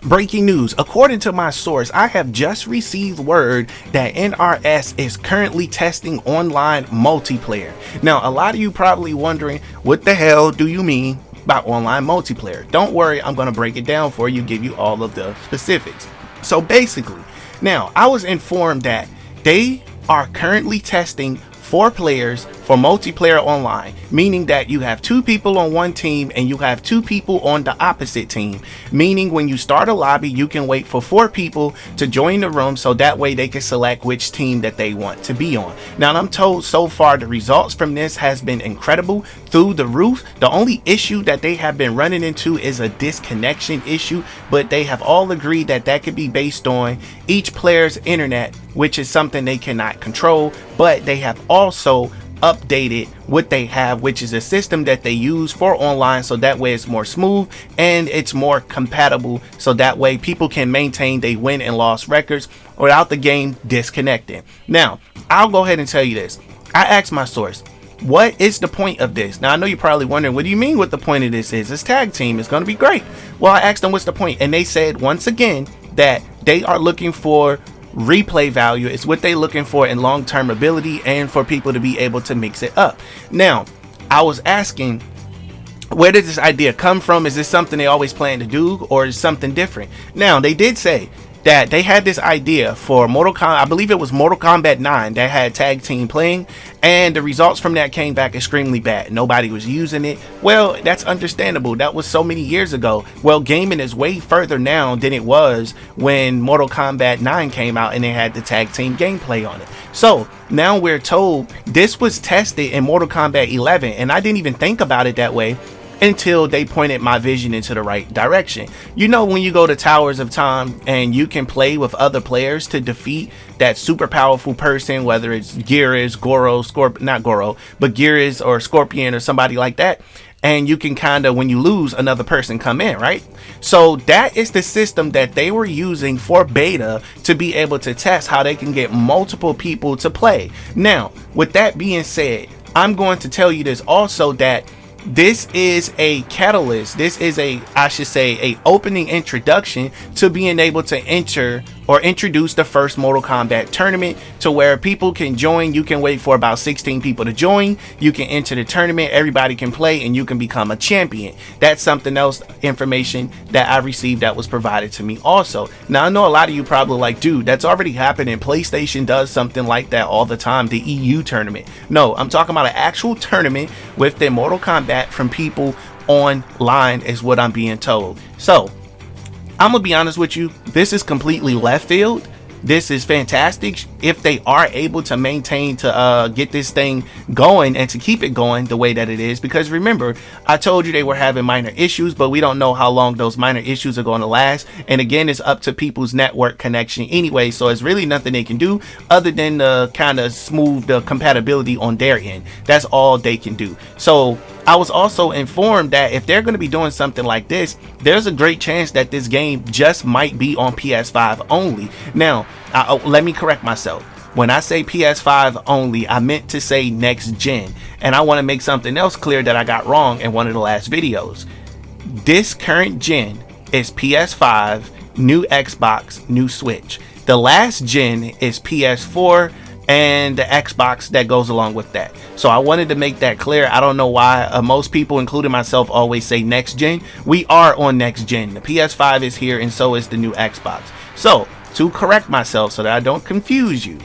Breaking news. According to my source, I have just received word that NRS is currently testing online multiplayer. Now, a lot of you probably wondering, what the hell do you mean by online multiplayer? Don't worry, I'm going to break it down for you, give you all of the specifics. So basically, now I was informed that they are currently testing 4 players for multiplayer online, meaning that you have 2 people on one team and you have 2 people on the opposite team, meaning when you start a lobby you can wait for 4 people to join the room so that way they can select which team that they want to be on. Now, I'm told so far the results from this has been incredible, through the roof. The only issue that they have been running into is a disconnection issue, but they have all agreed that that could be based on each player's internet, which is something they cannot control. But they have also updated what they have, which is a system that they use for online, so that way it's more smooth and it's more compatible, so that way people can maintain their win and loss records without the game disconnecting. Now, I'll go ahead and tell you this. I asked my source, what is the point of this? Now, I know you're probably wondering, what do you mean what the point of this is? This tag team is going to be great. Well, I asked them what's the point, and they said once again that they are looking for replay value. It's what they're looking for in long-term ability and for people to be able to mix it up. Now, I was asking, where did this idea come from? Is this something they always plan to do, or is something different? Now, they did say that they had this idea for Mortal Kombat, I believe it was Mortal Kombat 9, that had tag team playing, and the results from that came back extremely bad. Nobody was using it. Well, that's understandable. That was so many years ago. Well, gaming is way further now than it was when Mortal Kombat 9 came out and they had the tag team gameplay on it. So now we're told this was tested in Mortal Kombat 11, and I didn't even think about it that way until they pointed my vision into the right direction. You know, when you go to Towers of Time and you can play with other players to defeat that super powerful person, whether it's Geras, Goro, not Goro, but Geras or Scorpion or somebody like that, and you can kind of, when you lose, another person come in, right? So that is the system that they were using for beta to be able to test how they can get multiple people to play. Now, with that being said, I'm going to tell you this also, that this is a catalyst. This is I should say, a opening introduction to being able to enter or introduce the first Mortal Kombat tournament, to where people can join. You can wait for about 16 people to join. You can enter the tournament. Everybody can play and you can become a champion. That's something else, information that I received that was provided to me also. Now, I know a lot of you probably like, dude, that's already happening. PlayStation does something like that all the time, the EU tournament. No, I'm talking about an actual tournament with the Mortal Kombat from people online is what I'm being told. So I'm gonna be honest with you, this is completely left field. This is fantastic if they are able to maintain to get this thing going and to keep it going the way that it is, because remember, I told you they were having minor issues, but we don't know how long those minor issues are going to last. And again, it's up to people's network connection anyway, so it's really nothing they can do other than kind of smooth the compatibility on their end. That's all they can do. So I was also informed that if they're going to be doing something like this, there's a great chance that this game just might be on PS5 only. Now, let me correct myself. When I say PS5 only, I meant to say next gen. And I want to make something else clear that I got wrong in one of the last videos. This current gen is PS5, new Xbox, new Switch. The last gen is PS4 and the Xbox that goes along with that. So I wanted to make that clear. I don't know why most people, including myself, always say next gen. We are on next gen. The PS5 is here and so is the new Xbox. So to correct myself so that I don't confuse you,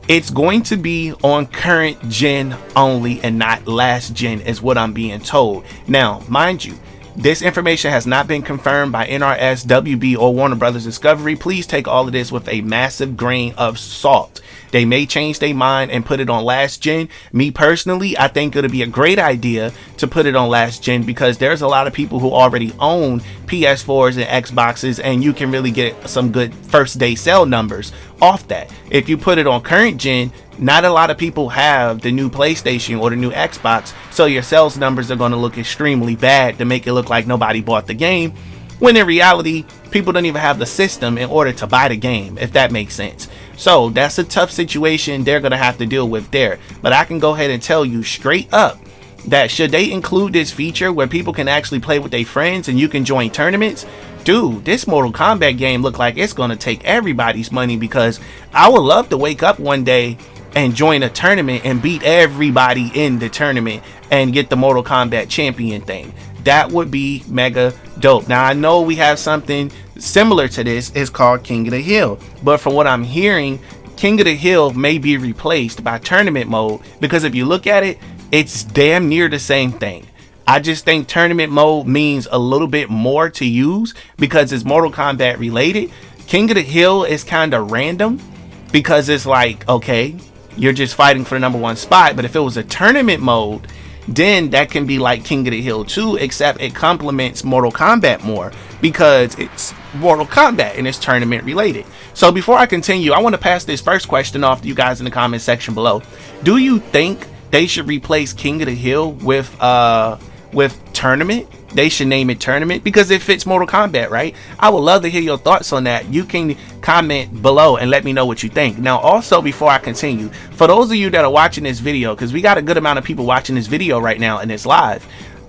it's going to be on current gen only and not last gen is what I'm being told. Now, mind you, this information has not been confirmed by NRS, WB, or Warner Brothers Discovery. Please take all of this with a massive grain of salt. They may change their mind and put it on last gen. Me personally, I think it'll be a great idea to put it on last gen, because there's a lot of people who already own PS4s and Xboxes, and you can really get some good first day sale numbers off that. If you put it on current gen, not a lot of people have the new PlayStation or the new Xbox, so your sales numbers are going to look extremely bad to make it look like nobody bought the game, when in reality, people don't even have the system in order to buy the game, if that makes sense. So that's a tough situation they're going to have to deal with there. But I can go ahead and tell you straight up that should they include this feature where people can actually play with their friends and you can join tournaments, dude, this Mortal Kombat game look like it's gonna take everybody's money, because I would love to wake up one day and join a tournament and beat everybody in the tournament and get the Mortal Kombat champion thing. That would be mega dope. Now I know we have something similar to this. It's called King of the Hill, but from what I'm hearing, King of the Hill may be replaced by tournament mode, because if you look at it, it's damn near the same thing. I just think tournament mode means a little bit more to use because it's Mortal Kombat related. King of the Hill is kind of random because it's like, okay, you're just fighting for the #1 spot. But if it was a tournament mode, then that can be like King of the Hill 2, except it complements Mortal Kombat more because it's Mortal Kombat and it's tournament related. So before I continue, I want to pass this first question off to you guys in the comment section below. Do you think they should replace King of the Hill with tournament? They should name it tournament because it fits Mortal Kombat, right? I would love to hear your thoughts on that. You can comment below and let me know what you think. Now also, before I continue, for those of you that are watching this video, because we got a good amount of people watching this video right now and it's live,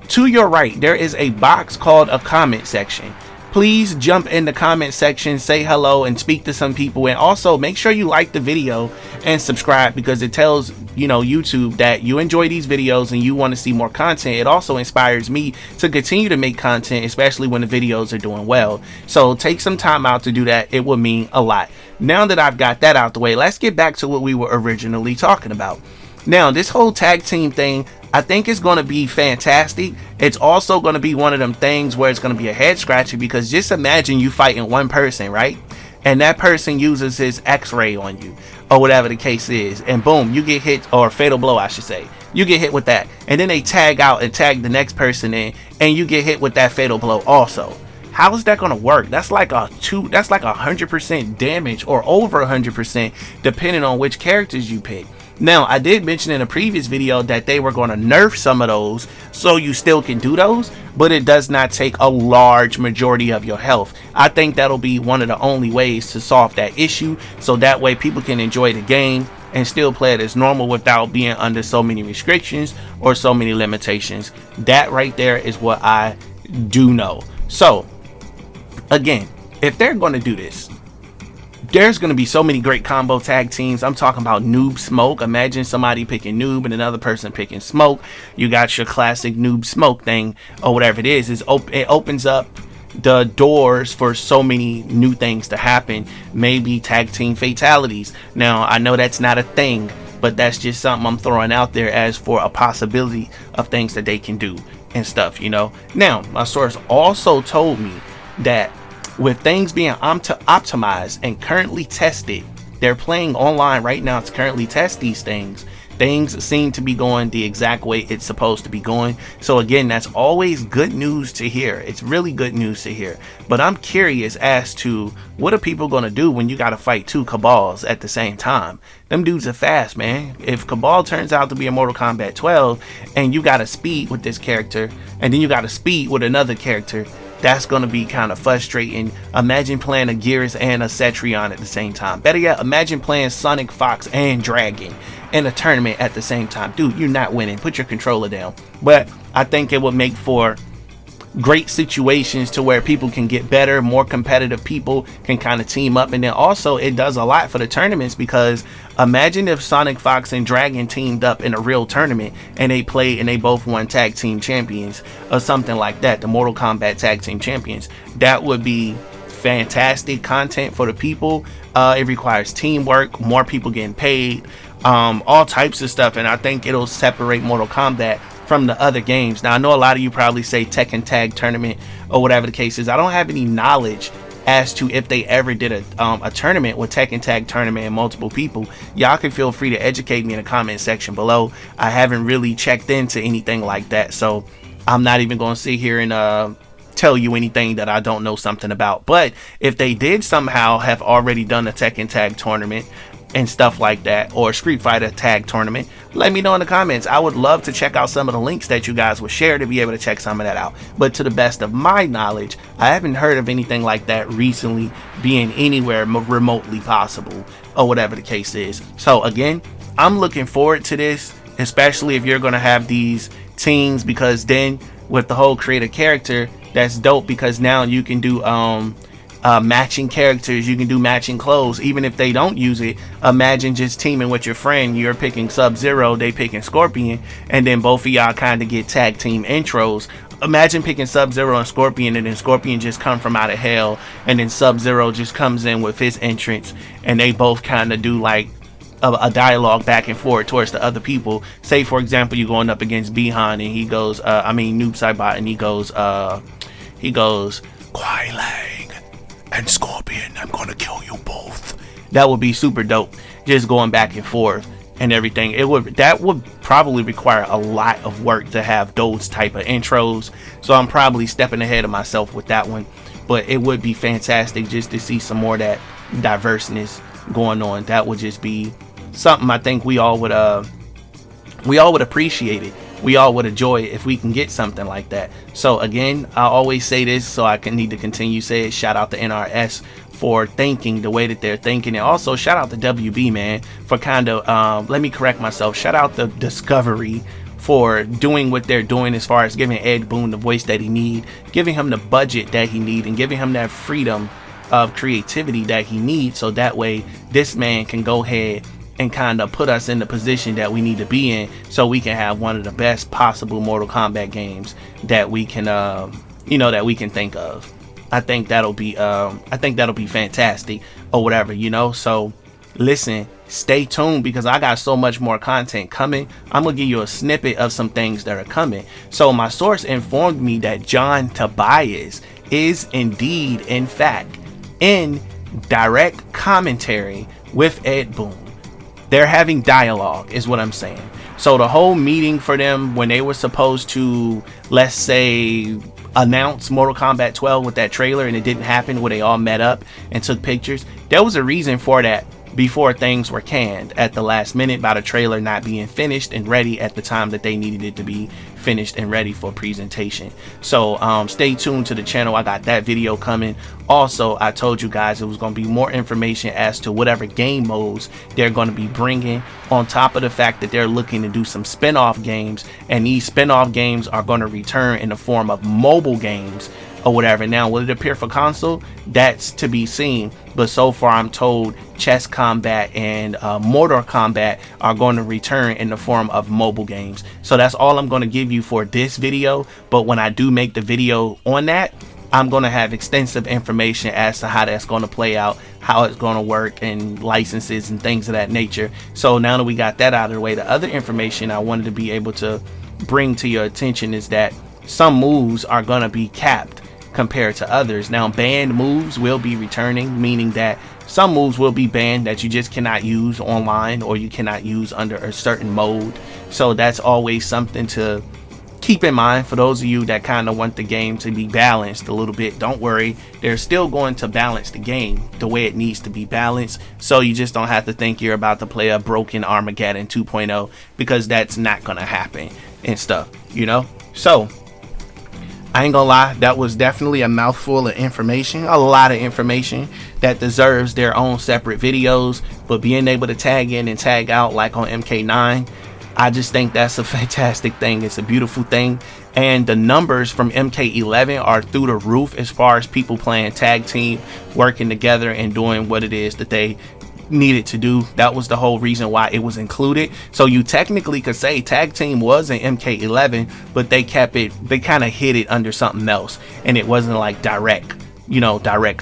to your right there is a box called a comment section. Please jump in the comment section, say hello and speak to some people, and also make sure you like the video and subscribe because it tells, you know, YouTube that you enjoy these videos and you want to see more content. It also inspires me to continue to make content, especially when the videos are doing well. So take some time out to do that. It will mean a lot. Now that I've got that out the way, let's get back to what we were originally talking about. Now, this whole tag team thing, I think it's going to be fantastic. It's also going to be one of them things where it's going to be a head scratcher, because just imagine you fighting one person, right? And that person uses his x-ray on you or whatever the case is, and boom, you get hit, or fatal blow I should say, you get hit with that, and then they tag out and tag the next person in and you get hit with that fatal blow also. How is that going to work? That's like that's like 100% damage, or over 100% depending on which characters you pick. Now, I did mention in a previous video that they were going to nerf some of those so you still can do those, but it does not take a large majority of your health. I think that'll be one of the only ways to solve that issue, so that way people can enjoy the game and still play it as normal without being under so many restrictions or so many limitations. That right there is what I do know. So again, if they're going to do this, there's going to be so many great combo tag teams. I'm talking about Noob Smoke. Imagine somebody picking Noob and another person picking Smoke. You got your classic Noob Smoke thing, or whatever it is. It opens up the doors for so many new things to happen. Maybe tag team fatalities. Now, I know that's not a thing, but that's just something I'm throwing out there as for a possibility of things that they can do and stuff, you know. Now, my source also told me that with things being optimized and currently tested, they're playing online right now to currently test these things. Things seem to be going the exact way it's supposed to be going. So again, that's always good news to hear. It's really good news to hear. But I'm curious as to what are people going to do when you got to fight two Cabals at the same time? Them dudes are fast, man. If Cabal turns out to be a Mortal Kombat 12 and you got to speed with this character and then you got to speed with another character, that's going to be kind of frustrating. Imagine playing a Geras and a Cetrion at the same time. Better yet, imagine playing Sonic, Fox, and Dragon in a tournament at the same time. Dude, you're not winning. Put your controller down. But I think it would make for great situations to where people can get better, more competitive people can kind of team up. And then also it does a lot for the tournaments, because imagine if Sonic, Fox, and Dragon teamed up in a real tournament and they played and they both won tag team champions or something like that, the Mortal Kombat tag team champions. That would be fantastic content for the people. It requires teamwork, more people getting paid, all types of stuff, and I think it'll separate Mortal Kombat from the other games. Now, I know a lot of you probably say Tekken Tag Tournament or whatever the case is. I don't have any knowledge as to if they ever did a tournament with Tekken Tag Tournament and multiple people. Y'all can feel free to educate me in the comment section below. I haven't really checked into anything like that, so I'm not even going to sit here and tell you anything that I don't know something about. But if they did somehow have already done a Tekken Tag Tournament and stuff like that, or Street Fighter Tag Tournament, let me know in the comments. I would love to check out some of the links that you guys would share to be able to check some of that out. But to the best of my knowledge, I haven't heard of anything like that recently being anywhere remotely possible, or whatever the case is. So again, I'm looking forward to this, especially if you're going to have these teams, because then with the whole create a character, that's dope, because now you can do matching characters, you can do matching clothes, even if they don't use it. Imagine just teaming with your friend, you're picking Sub-Zero, they picking Scorpion, and then both of y'all kind of get tag team intros. Imagine picking Sub-Zero and Scorpion, and then Scorpion just come from out of hell, and then Sub-Zero just comes in with his entrance, and they both kind of do like a dialogue back and forth towards the other people. Say for example, you're going up against Bihan, and he goes Noob Saibot, and he goes Kuai Lang and Scorpion, I'm gonna kill you both. That would be super dope, just going back and forth and everything. That would probably require a lot of work to have those type of intros, so I'm probably stepping ahead of myself with that one. But it would be fantastic just to see some more of that diverseness going on. That would just be something I think we all would appreciate it. We all would enjoy it if we can get something like that. So again, I always say this, so I need to continue to say it. Shout out to NRS for thinking the way that they're thinking, and also shout out to WB, man, for kind of let me correct myself, shout out to Discovery for doing what they're doing as far as giving Ed Boon the voice that he need, giving him the budget that he need, and giving him that freedom of creativity that he needs, so that way this man can go ahead and kind of put us in the position that we need to be in, so we can have one of the best possible Mortal Kombat games that we can that we can think of. I think that'll be fantastic, or whatever, so listen, stay tuned, because I got so much more content coming. I'm gonna give you a snippet of some things that are coming. So my source informed me that John Tobias is indeed, in fact, in direct commentary with Ed Boon. They're having dialogue, is what I'm saying. So the whole meeting for them, when they were supposed to, let's say, announce Mortal Kombat 12 with that trailer, and it didn't happen, where they all met up and took pictures, there was a reason for that before things were canned at the last minute by the trailer not being finished and ready at the time that they needed it to be finished and ready for presentation. So stay tuned to the channel. I got that video coming. Also, I told you guys it was going to be more information as to whatever game modes they're going to be bringing, on top of the fact that they're looking to do some spin-off games, and these spin-off games are going to return in the form of mobile games or whatever. Now, will it appear for console? That's to be seen, but so far I'm told Chess Combat and Mortal Kombat are going to return in the form of mobile games. So that's all I'm going to give you for this video, but when I do make the video on that, I'm going to have extensive information as to how that's going to play out, how it's going to work, and licenses and things of that nature. So now that we got that out of the way, the other information I wanted to be able to bring to your attention is that some moves are going to be capped compared to others. Now, banned moves will be returning, meaning that some moves will be banned that you just cannot use online, or you cannot use under a certain mode. So that's always something to keep in mind for those of you that kind of want the game to be balanced a little bit. Don't worry, they're still going to balance the game the way it needs to be balanced, so you just don't have to think you're about to play a broken Armageddon 2.0, because that's not gonna happen and stuff, so I ain't gonna lie, that was definitely a mouthful of information, a lot of information that deserves their own separate videos. But being able to tag in and tag out like on MK9, I just think that's a fantastic thing. It's a beautiful thing, and the numbers from MK11 are through the roof as far as people playing tag team, working together, and doing what it is that they needed to do. That was the whole reason why it was included. So you technically could say tag team was in MK11, but they kind of hid it under something else, and it wasn't like direct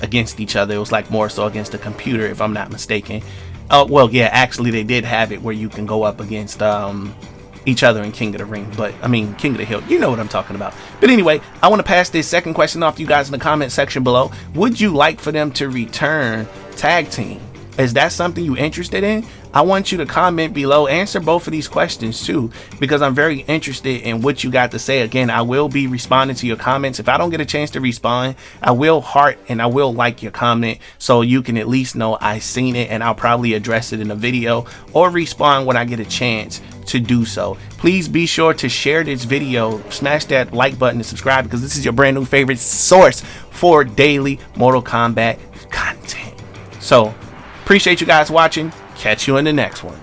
against each other. It was like more so against the computer, if I'm not mistaken. Well, yeah, actually they did have it where you can go up against each other in King of the Ring, but I mean King of the Hill, you know what I'm talking about. But anyway, I want to pass this second question off to you guys in the comment section below. Would you like for them to return tag team? Is that something you interested in? I want you to comment below, answer both of these questions too, because I'm very interested in what you got to say. Again, I will be responding to your comments. If I don't get a chance to respond, I will heart and I will like your comment, so you can at least know I seen it, and I'll probably address it in a video or respond when I get a chance to do so. Please be sure to share this video, smash that like button, and subscribe, because this is your brand new favorite source for daily Mortal Kombat content. So appreciate you guys watching. Catch you in the next one.